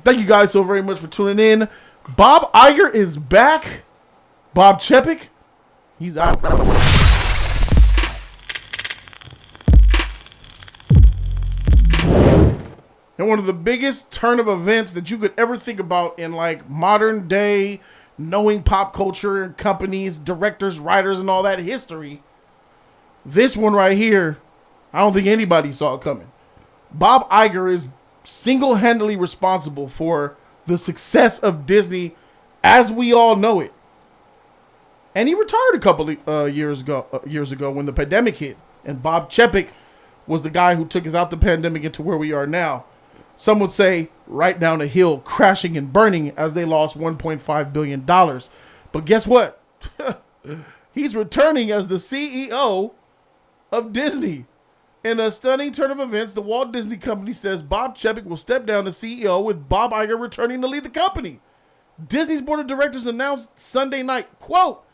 Thank you guys so very much for tuning in. Bob Iger is back. Bob Chepek, he's out. And one of the biggest turn of events that you could ever think about in like modern day, knowing pop culture and companies, directors, writers, and all that history. This one right here, I don't think anybody saw it coming. Bob Iger is single-handedly responsible for the success of Disney as we all know it. And he retired a couple of years ago when the pandemic hit. And Bob Chepek was the guy who took us out the pandemic into where we are now. Some would say right down the hill, crashing and burning as they lost $1.5 billion. But guess what? He's returning as the CEO of Disney. In a stunning turn of events, the Walt Disney Company says Bob Chepek will step down as CEO with Bob Iger returning to lead the company. Disney's board of directors announced Sunday night, quote,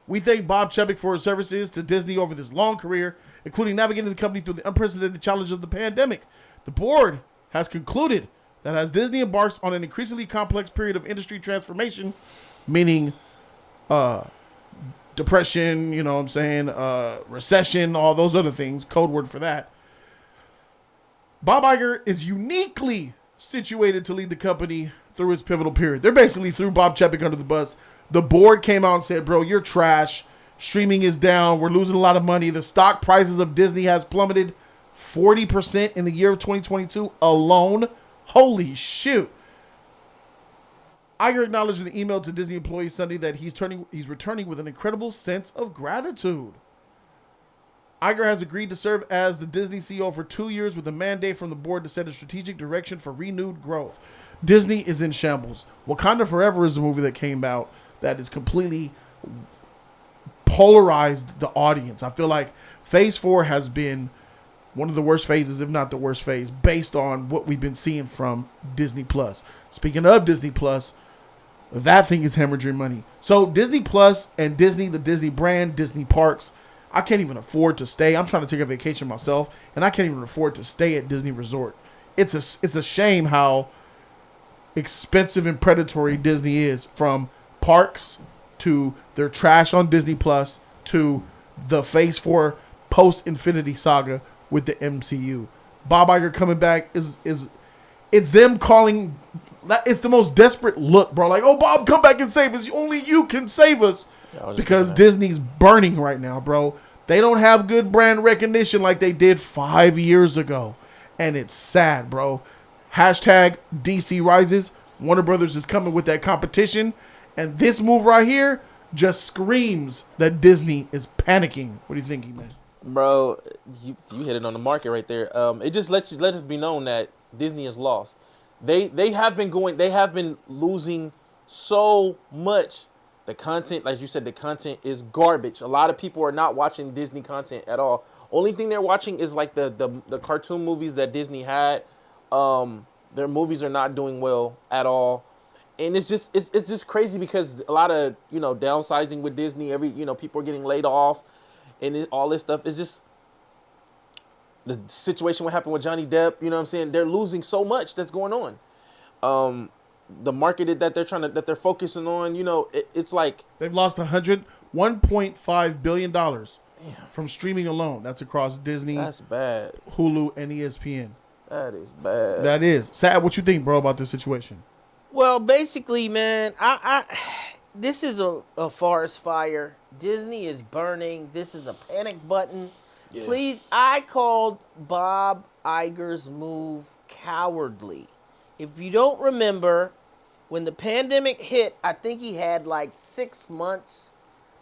"We thank Bob Chepek for his services to Disney over this long career, including navigating the company through the unprecedented challenge of the pandemic. The board has concluded that as Disney embarks on an increasingly complex period of industry transformation, meaning depression, you know what I'm saying, recession, all those other things, code word for that, Bob Iger is uniquely situated to lead the company through its pivotal period." They're basically threw Bob Chepek under the bus. The board came out and said, bro, you're trash. Streaming is down. We're losing a lot of money. The stock prices of Disney has plummeted 40% in the year of 2022 alone. Holy shoot. Iger acknowledged in an email to Disney employees Sunday that he's returning with an incredible sense of gratitude. Iger has agreed to serve as the Disney CEO for 2 years with a mandate from the board to set a strategic direction for renewed growth. Disney is in shambles. Wakanda Forever is a movie that came out that is completely polarized the audience. I feel like Phase 4 has been one of the worst phases, if not the worst phase, based on what we've been seeing from Disney Plus. Speaking of Disney Plus, that thing is hemorrhaging money. So Disney Plus and Disney, the Disney brand, Disney parks, I can't even afford to stay. I'm trying to take a vacation myself, and I can't even afford to stay at Disney Resort. It's a shame how expensive and predatory Disney is, from parks to their trash on Disney Plus to the Phase 4 post-Infinity Saga with the MCU. Bob Iger coming back is it's them calling. It's the most desperate look, bro. Like, oh, Bob, come back and save us. Only you can save us. Because Disney's burning right now, bro. They don't have good brand recognition like they did 5 years ago. And it's sad, bro. Hashtag DC Rises. Warner Brothers is coming with that competition. And this move right here just screams that Disney is panicking. What are you thinking, man? Bro, you hit it on the market right there. It just let it be known that Disney is lost. They have been losing so much. The content, like you said, the content is garbage. A lot of people are not watching Disney content at all. Only thing they're watching is like the cartoon movies that Disney had. Their movies are not doing well at all. And it's just crazy because a lot of, downsizing with Disney, people are getting laid off and all this stuff. It's just the situation what happened with Johnny Depp, you know what I'm saying? They're losing so much that's going on. The market that they're focusing on, it's like they've lost $1.5 billion from streaming alone. That's across Disney, that's bad. Hulu, and ESPN. That is bad. That is sad. What you think, bro, about this situation? Well, basically, man, this is a forest fire. Disney is burning. This is a panic button. Yeah. Please, I called Bob Iger's move cowardly. If you don't remember, when the pandemic hit, I think he had like 6 months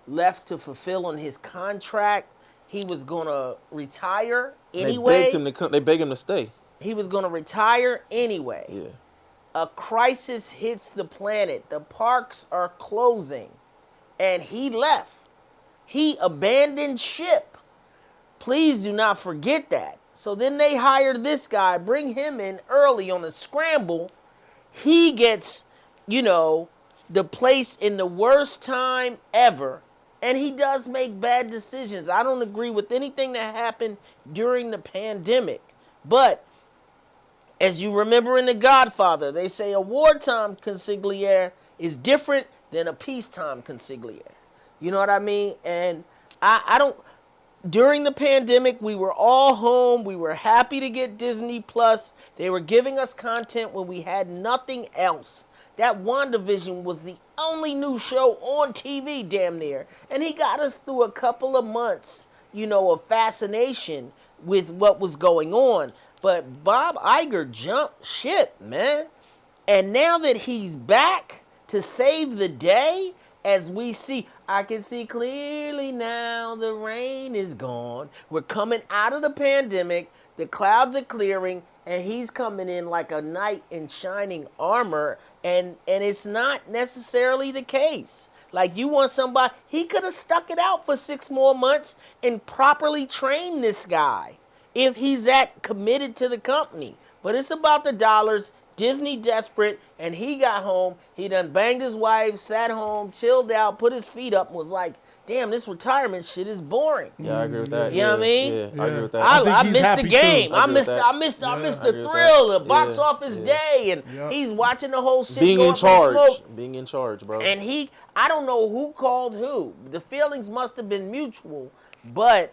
left to fulfill on his contract. He was going to retire anyway. They begged him to stay. He was going to retire anyway. Yeah. A crisis hits the planet. The parks are closing. And he left. He abandoned ship. Please do not forget that. So then they hired this guy, bring him in early on a scramble. He gets, the place in the worst time ever. And he does make bad decisions. I don't agree with anything that happened during the pandemic. But As you remember in The Godfather, they say a wartime consigliere is different than a peacetime consigliere. You know what I mean? And I don't. During the pandemic, we were all home. We were happy to get Disney Plus. They were giving us content when we had nothing else. That WandaVision was the only new show on TV, damn near. And he got us through a couple of months, of fascination with what was going on. But Bob Iger jumped ship, man. And now that he's back to save the day, as we see, I can see clearly now the rain is gone. We're coming out of the pandemic. The clouds are clearing, and he's coming in like a knight in shining armor. And it's not necessarily the case. Like, you want somebody, he could have stuck it out for 6 more months and properly trained this guy if he's that committed to the company. But it's about the dollars. Disney desperate, and he got home. He done banged his wife, sat home, chilled out, put his feet up, and was like, damn, this retirement shit is boring. Yeah, I agree with that. You know what I mean? Yeah, I agree with that. I missed the game. I missed the thrill, the box office day, and he's watching the whole shit. Being in charge. Being in charge, bro. And I don't know who called who. The feelings must have been mutual, but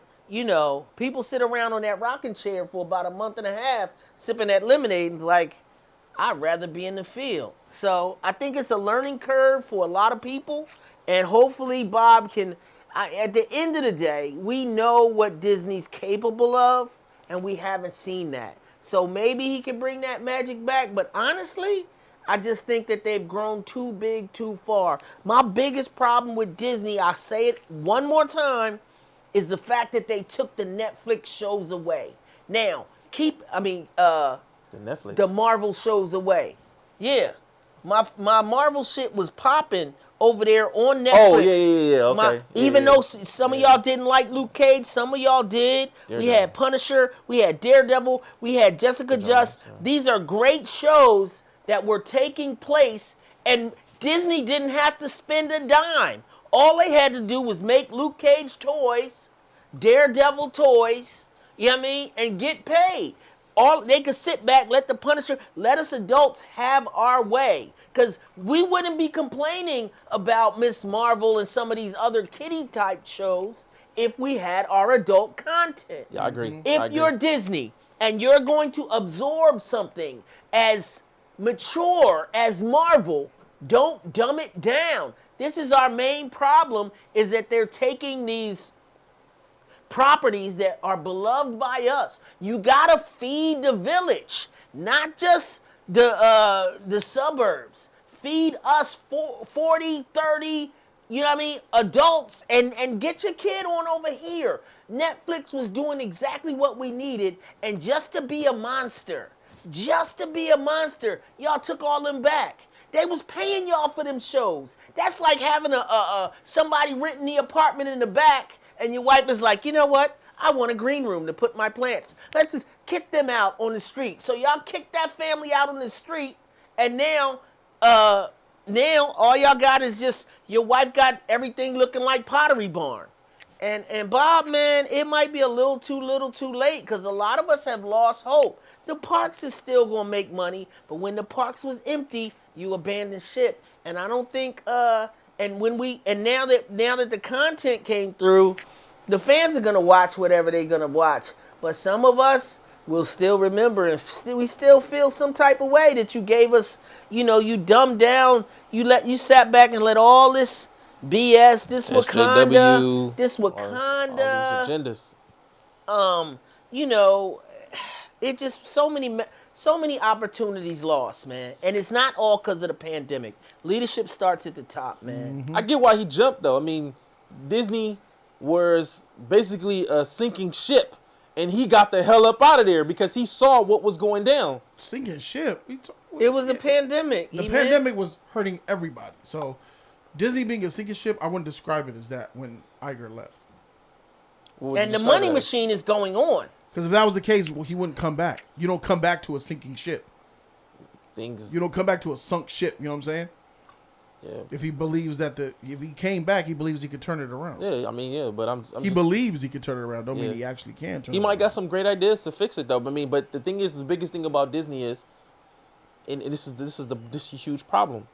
people sit around on that rocking chair for about a month and a half, sipping that lemonade, and like, I'd rather be in the field. So I think it's a learning curve for a lot of people, and hopefully Bob can. At the end of the day, we know what Disney's capable of, and we haven't seen that. So maybe he can bring that magic back. But honestly, I just think that they've grown too big, too far. My biggest problem with Disney, I'll say it one more time, is the fact that they took the Netflix shows away. Now, the Marvel shows away. Yeah. My Marvel shit was popping over there on Netflix. Oh, yeah. Okay. Even though some of y'all didn't like Luke Cage, some of y'all did. We had Punisher, we had Daredevil, we had Jessica Just. These are great shows that were taking place, and Disney didn't have to spend a dime. All they had to do was make Luke Cage toys, Daredevil toys, and get paid. They could sit back, let the Punisher, let us adults have our way. Because we wouldn't be complaining about Miss Marvel and some of these other kiddie-type shows if we had our adult content. Yeah, I agree. If you're Disney and you're going to absorb something as mature as Marvel, don't dumb it down. This is our main problem, is that they're taking these properties that are beloved by us. You gotta feed the village, not just the suburbs. Feed us 40, 30, adults, and get your kid on over here. Netflix was doing exactly what we needed, and just to be a monster, y'all took all them back. They was paying y'all for them shows. That's like having somebody renting the apartment in the back, and your wife is like, you know what? I want a green room to put my plants. Let's just kick them out on the street. So y'all kick that family out on the street, and now all y'all got is just your wife got everything looking like Pottery Barn. And Bob, man, it might be a little too late, because a lot of us have lost hope. The parks is still gonna make money, but when the parks was empty, you abandoned ship. And I don't think now that the content came through, the fans are gonna watch whatever they're gonna watch. But some of us will still remember, and we still feel some type of way that you gave us. You dumbed down. You sat back and let all this BS, this SJW, Wakanda, all these agendas. It just so many opportunities lost, man. And it's not all because of the pandemic. Leadership starts at the top, man. I get why he jumped, though. I mean, Disney was basically a sinking ship, and he got the hell up out of there because he saw what was going down. Sinking ship? It was a pandemic. The pandemic was hurting everybody. So Disney being a sinking ship, I wouldn't describe it as that when Iger left. And the money machine is going on. Because if that was the case, well, he wouldn't come back. You don't come back to a sinking ship. You don't come back to a sunk ship. You know what I'm saying? Yeah. If he believes that if he came back, he believes he could turn it around. Yeah, I mean, yeah, but I'm He just, believes he could turn it around. Don't mean Yeah. he actually can turn he it might around. got some great ideas to fix it though. But the thing is, the biggest thing about Disney is, and this is a huge problem.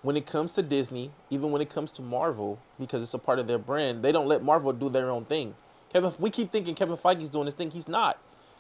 When it comes to Disney, even when it comes to Marvel, because it's a part of their brand, they don't let Marvel do their own thing. We keep thinking Kevin Feige's doing his thing. He's not.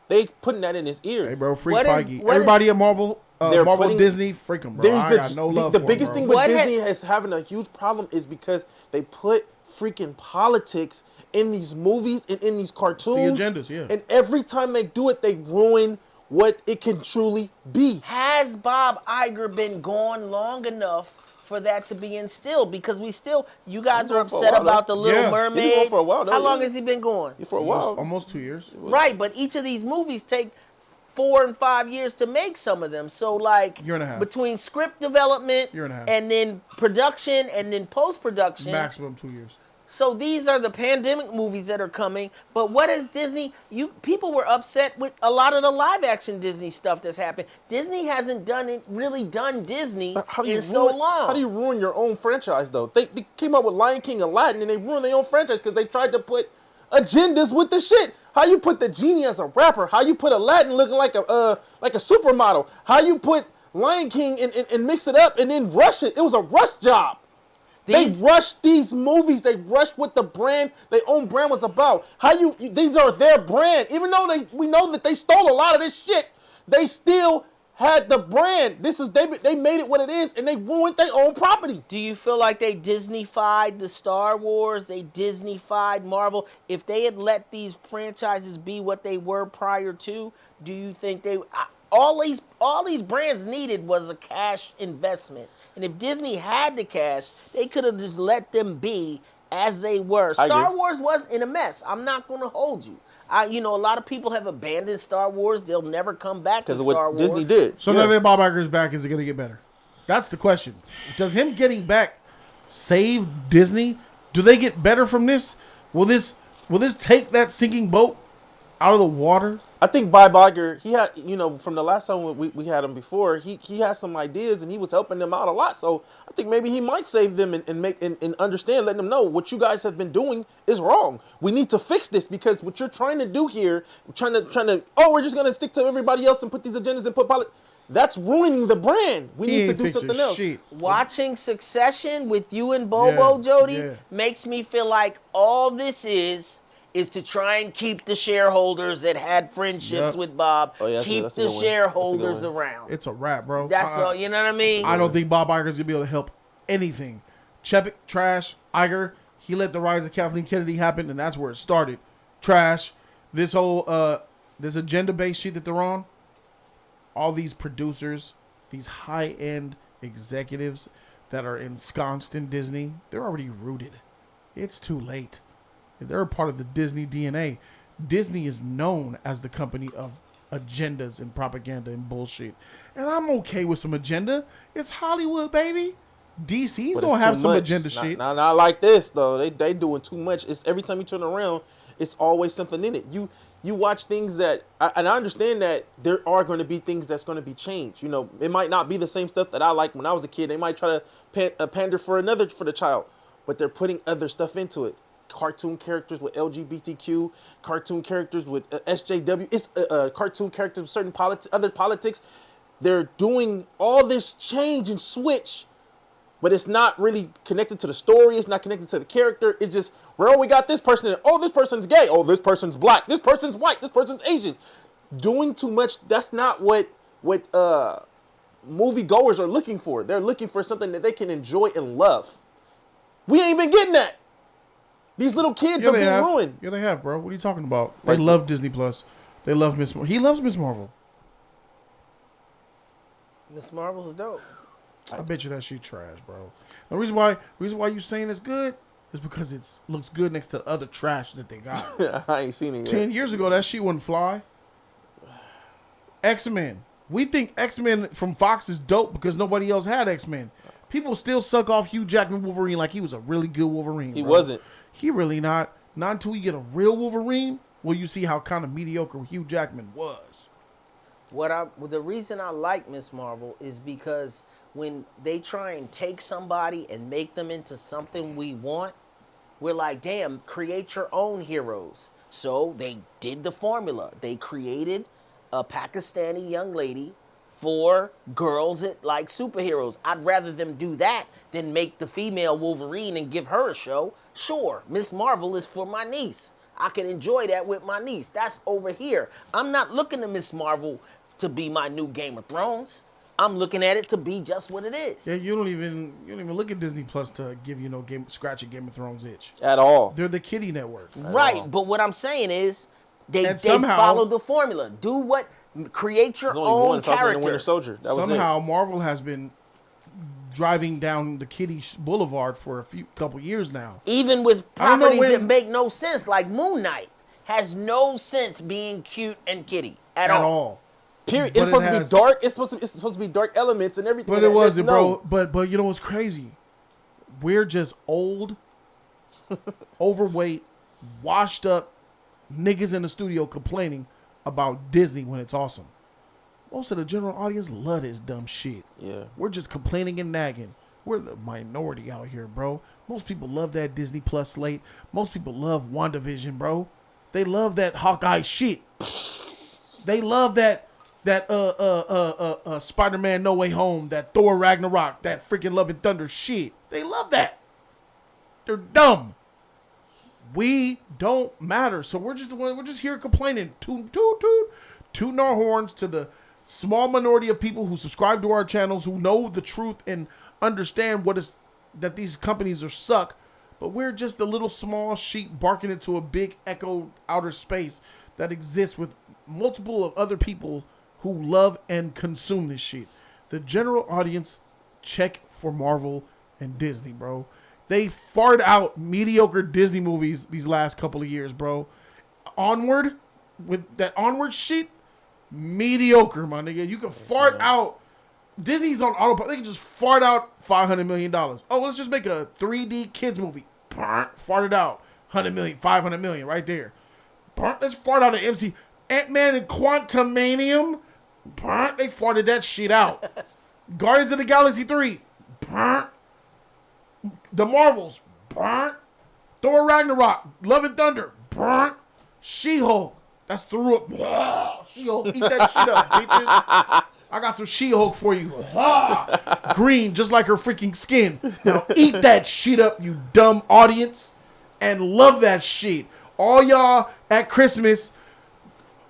They putting that in his ear. Hey, bro, freak What is- Feige. what Everybody at Marvel, They're Marvel putting- Disney, freak them, bro. I got no love the for biggest them, thing bro. with What Disney is having a huge problem is because they put freaking politics in these movies and in these cartoons. agendas, yeah. And every time they do it, they ruin what it can truly be. Has Bob Iger been gone long enough for that to be instilled? Because you guys He's are gone for a upset while, about though. the Little Yeah. Mermaid. He's been gone for a while, though, How long yeah. has he been gone? For a while. Almost 2 years. Right, but each of these movies take 4 and 5 years to make some of them. So like Year and a half. between script development Year and a half. and then production and then post-production. Maximum 2 years. So these are the pandemic movies that are coming. But what is Disney? People were upset with a lot of the live action Disney stuff that's happened. Disney hasn't really done Disney in so long. How do you ruin your own franchise though? They came up with Lion King and Aladdin and they ruined their own franchise because they tried to put agendas with the shit. How you put the genie as a rapper? How you put Aladdin looking like a supermodel? How you put Lion King and mix it up and then rush it? It was a rush job. They rushed these movies. They rushed what the brand, their own brand was about. These are their brand. Even though we know that they stole a lot of this shit, they still had the brand. They made it what it is, and they ruined their own property. Do you feel like they Disney-fied the Star Wars? They Disney-fied Marvel? If they had let these franchises be what they were prior to, do you think all these brands needed was a cash investment? And if Disney had the cash, they could have just let them be as they were. Star Wars was in a mess. I'm not going to hold you. A lot of people have abandoned Star Wars. They'll never come back to Because of Star what Wars. Disney did. So now that Bob Iger's back, is it going to get better? That's the question. Does him getting back save Disney? Do they get better from this? Will this take that sinking boat out of the water? I think Bob Iger, he had, from the last time we had him before, he had some ideas and he was helping them out a lot. So I think maybe he might save them and understand, letting them know what you guys have been doing is wrong. We need to fix this because what you're trying to do here, we're just gonna stick to everybody else and put these agendas and put politics. That's ruining the brand. We need to do something else. Shit. Watching Succession with you and Bobo, Jody, makes me feel like all this is to try and keep the shareholders that had friendships with Bob, keep the shareholders around. It's a wrap, bro. That's all, you know what I mean? I don't think Bob Iger's going to be able to help anything. Chepek, trash. Iger, he let the rise of Kathleen Kennedy happen, and that's where it started. Trash. This whole, this agenda-based shit that they're on, all these producers, these high-end executives that are ensconced in Disney, they're already rooted. It's too late. They're a part of the Disney DNA. Disney is known as the company of agendas and propaganda and bullshit. And I'm okay with some agenda. It's Hollywood, baby. DC's going to have some agenda shit. Not like this, though. They doing too much. It's every time you turn around, it's always something in it. You watch things that, and I understand that there are going to be things that's going to be changed. It might not be the same stuff that I liked when I was a kid. They might try to pander for the child, but they're putting other stuff into it. Cartoon characters with LGBTQ, cartoon characters with SJW, it's cartoon characters with certain other politics. They're doing all this change and switch, but it's not really connected to the story. It's not connected to the character. It's just, we got this person. This person's gay. Oh, this person's black. This person's white. This person's Asian. Doing too much. That's not what movie goers are looking for. They're looking for something that they can enjoy and love. We ain't been getting that. These little kids are being ruined. Yeah, they have, bro. What are you talking about? They love Disney Plus. They love Miss Marvel. He loves Miss Marvel. Miss Marvel's dope. I bet you that shit trash, bro. The reason why you saying it's good is because it looks good next to other trash that they got. I ain't seen it yet. 10 years ago, that shit wouldn't fly. X-Men. We think X-Men from Fox is dope because nobody else had X-Men. People still suck off Hugh Jackman Wolverine like he was a really good Wolverine. He bro. wasn't. He really not. Not until you get a real Wolverine will you see how kind of mediocre Hugh Jackman was. The reason I like Miss Marvel is because when they try and take somebody and make them into something we want, we're like, damn, create your own heroes. So they did the formula. They created a Pakistani young lady for girls that like superheroes. I'd rather them do that than make the female Wolverine and give her a show. Sure, Miss Marvel is for my niece. I can enjoy that with my niece. That's over here. I'm not looking to Miss Marvel to be my new Game of Thrones. I'm looking at it to be just what it is. Yeah, you don't even look at Disney Plus to give you scratch a Game of Thrones itch at all. They're the kiddie network, right? But what I'm saying is, they followed the formula. Create your own character. Winter Soldier. Somehow Marvel has been driving down the kiddie boulevard for couple years now. Even with properties that make no sense, like Moon Knight has no sense being cute and kiddie at all. Period. It's supposed to be dark. It's supposed to be dark elements and everything. But it wasn't, bro. But you know what's crazy? We're just old, overweight, washed up niggas in the studio complaining about Disney when it's awesome. Most of the general audience love this dumb shit. Yeah. We're just complaining and nagging. We're the minority out here, bro. Most people love that Disney Plus slate. Most people love WandaVision, bro. They love that Hawkeye shit. They love that Spider-Man No Way Home, that Thor Ragnarok, that freaking Love and Thunder shit. They love that. They're dumb. We don't matter. So we're just here complaining, tooting our horns to the small minority of people who subscribe to our channels, who know the truth and understand that these companies are suck. But we're just a little small sheep barking into a big echo outer space that exists with multiple of other people who love and consume this shit. The general audience check for Marvel and Disney, bro. They fart out mediocre Disney movies these last couple of years, bro. Onward, with that Onward shit, mediocre, my nigga. You can fart out. Disney's on autopilot. They can just fart out $500 million. Oh, let's just make a 3D kids movie. Fart it out. 100 million, 500 million right there. Let's fart out an MC. Ant-Man and Quantumanium. They farted that shit out. Guardians of the Galaxy 3. The Marvels. Thor Ragnarok. Love and Thunder. She-Hulk. That's threw up. She-Hulk. Eat that shit up, bitches. I got some She-Hulk for you. Green, just like her freaking skin. Now eat that shit up, you dumb audience. And love that shit. All y'all at Christmas,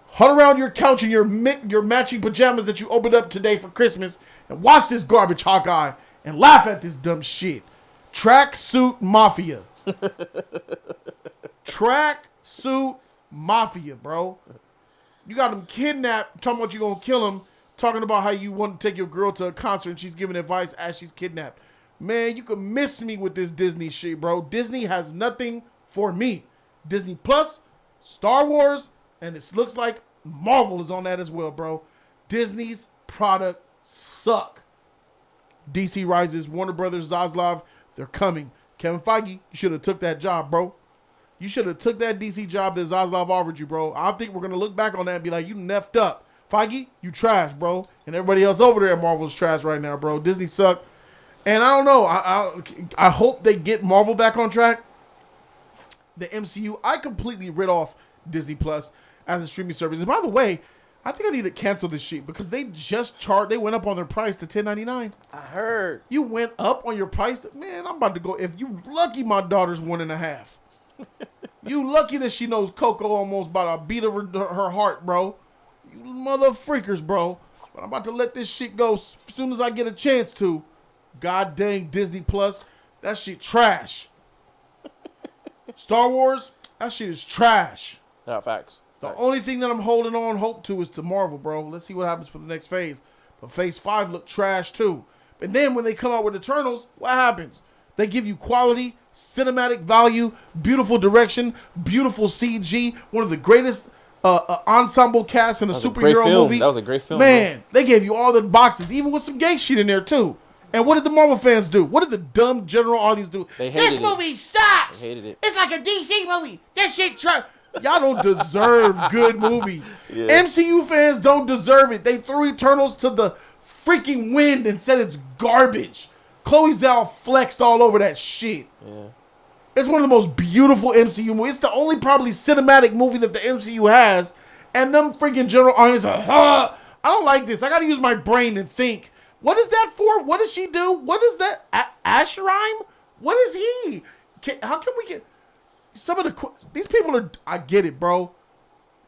huddle around your couch in your matching pajamas that you opened up today for Christmas and watch this garbage Hawkeye and laugh at this dumb shit. Tracksuit Mafia. Tracksuit Mafia, bro. You got them kidnapped, talking about you gonna kill them, talking about how you want to take your girl to a concert and she's giving advice as she's kidnapped. Man, you can miss me with this Disney shit, bro. Disney has nothing for me. Disney Plus, Star Wars, and it looks like Marvel is on that as well, bro. Disney's product suck. DC Rises, Warner Brothers, Zaslav, they're coming. Kevin Feige, you should have took that job, bro. You should have took that DC job that Zaslav offered you, bro. I think we're going to look back on that and be like, you neffed up. Feige, you trash, bro. And everybody else over there at Marvel's trash right now, bro. Disney sucked. And I don't know. I hope they get Marvel back on track. The MCU, I completely rid off Disney Plus as a streaming service. And by the way, I think I need to cancel this shit because they just they went up on their price to $10.99. I heard. You went up on your price. Man, I'm about to go. If you lucky, my daughter's 1.5. You lucky that she knows Coco almost by a beat of her heart, bro. You mother freakers, bro. But I'm about to let this shit go as soon as I get a chance to. God dang Disney Plus. That shit trash. Star Wars, that shit is trash. Yeah, facts. The only thing that I'm holding on hope to is to Marvel, bro. Let's see what happens for the next phase. But phase 5 looked trash too. And then when they come out with Eternals, what happens? They give you quality, cinematic value, beautiful direction, beautiful CG, one of the greatest ensemble casts in a superhero movie. That was a great film. Man, they gave you all the boxes, even with some gay shit in there too. And what did the Marvel fans do? What did the dumb general audience do? They hated this movie sucks. They hated it. It's like a DC movie. That shit trash. Y'all don't deserve good movies. Yeah. MCU fans don't deserve it. They threw Eternals to the freaking wind and said it's garbage. Chloe Zhao flexed all over that shit. Yeah. It's one of the most beautiful MCU movies. It's the only probably cinematic movie that the MCU has. And them freaking general audience are, I don't like this. I got to use my brain and think. What is that for? What does she do? What is that? Asherim? What is he? How can we get some of the... These people are... I get it, bro.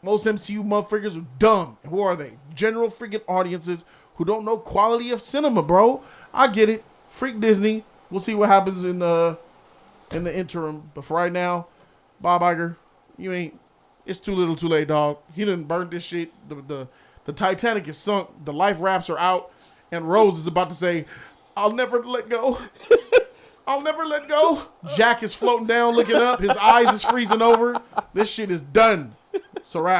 Most MCU motherfuckers are dumb. Who are they? General freaking audiences who don't know quality of cinema, bro. I get it. Freak Disney. We'll see what happens in the interim. But for right now, Bob Iger, you ain't... It's too little too late, dog. He done burnt this shit. The Titanic is sunk. The life rafts are out. And Rose is about to say, I'll never let go. I'll never let go. Jack is floating down, looking up. His eyes is freezing over. This shit is done. It's a wrap.